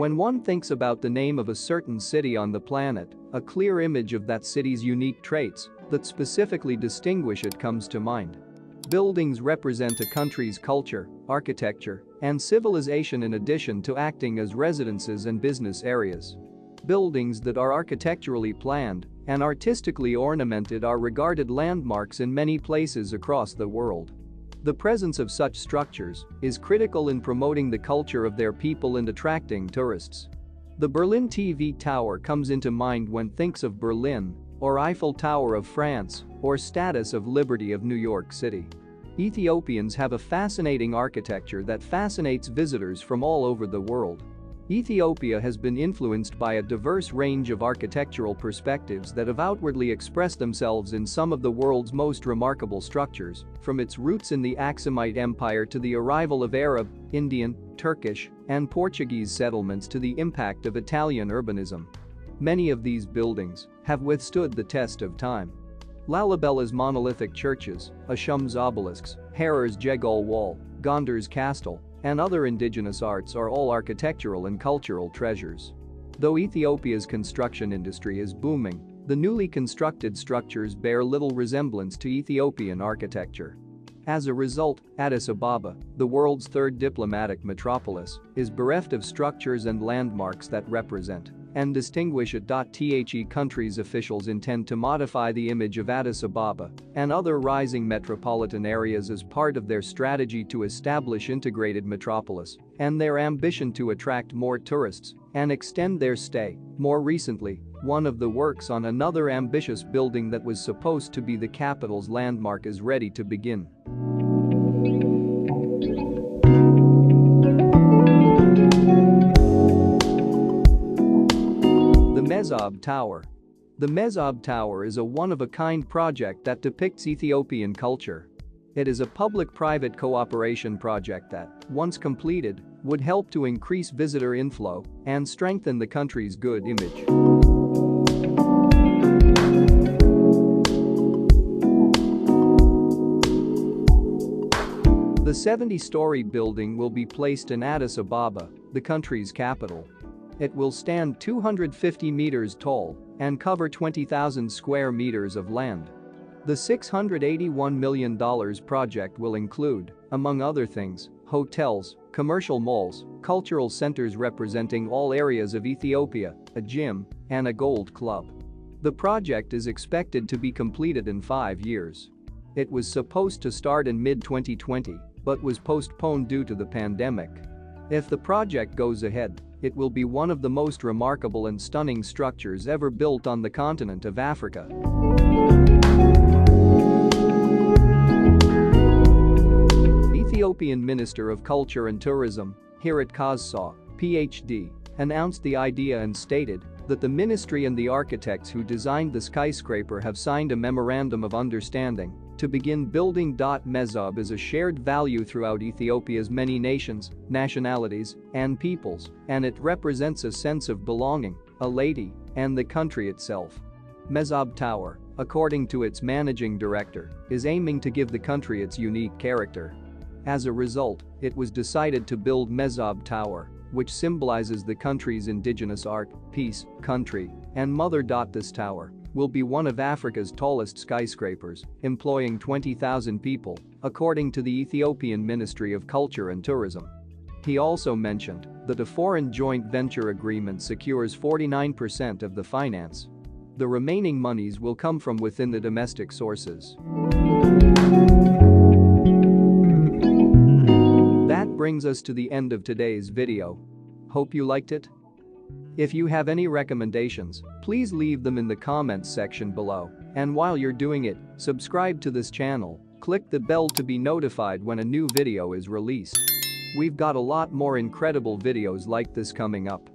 When one thinks about the name of a certain city on the planet, a clear image of that city's unique traits that specifically distinguish it comes to mind. Buildings represent a country's culture, architecture, and civilization in addition to acting as residences and business areas. Buildings that are architecturally planned and artistically ornamented are regarded landmarks in many places across the world. The presence of such structures is critical in promoting the culture of their people and attracting tourists. The Berlin TV Tower comes into mind when thinks of Berlin, or Eiffel Tower of France, or Statue of Liberty of New York City. Ethiopians have a fascinating architecture that fascinates visitors from all over the world. Ethiopia has been influenced by a diverse range of architectural perspectives that have outwardly expressed themselves in some of the world's most remarkable structures, from its roots in the Aksumite Empire to the arrival of Arab, Indian, Turkish, and Portuguese settlements to the impact of Italian urbanism. Many of these buildings have withstood the test of time. Lalibella's monolithic churches, Ashum's obelisks, Harar's Jegol Wall, Gondar's castle, and other indigenous arts are all architectural and cultural treasures. Though Ethiopia's construction industry is booming, the newly constructed structures bear little resemblance to Ethiopian architecture. As a result, Addis Ababa, the world's third diplomatic metropolis, is bereft of structures and landmarks that represent and distinguish it. The country's officials intend to modify the image of Addis Ababa and other rising metropolitan areas as part of their strategy to establish integrated metropolis and their ambition to attract more tourists and extend their stay. More recently, one of the works on another ambitious building that was supposed to be the capital's landmark is ready to begin. Mesob Tower. The Mesob Tower is a one-of-a-kind project that depicts Ethiopian culture. It is a public-private cooperation project that, once completed, would help to increase visitor inflow and strengthen the country's good image. The 70-story building will be placed in Addis Ababa, the country's capital. It will stand 250 meters tall and cover 20,000 square meters of land. The $681 million project will include, among other things, hotels, commercial malls, cultural centers representing all areas of Ethiopia, a gym, and a gold club. The project is expected to be completed in 5 years. It was supposed to start in mid-2020, but was postponed due to the pandemic. If the project goes ahead, it will be one of the most remarkable and stunning structures ever built on the continent of Africa. Ethiopian Minister of Culture and Tourism, Hirat Kazsaw, PhD, announced the idea and stated that the ministry and the architects who designed the skyscraper have signed a memorandum of understanding to begin building. Mesob is a shared value throughout Ethiopia's many nations, nationalities, and peoples, and it represents a sense of belonging, a lady, and the country itself. Mesob Tower, according to its managing director, is aiming to give the country its unique character. As a result, it was decided to build Mesob Tower, which symbolizes the country's indigenous art, peace, country, and mother. This tower will be one of Africa's tallest skyscrapers, employing 20,000 people, according to the Ethiopian Ministry of Culture and Tourism. He also mentioned that a foreign joint venture agreement secures 49% of the finance. The remaining monies will come from within the domestic sources. That brings us to the end of today's video. Hope you liked it. If you have any recommendations, please leave them in the comments section below. And while you're doing it, subscribe to this channel, click the bell to be notified when a new video is released. We've got a lot more incredible videos like this coming up.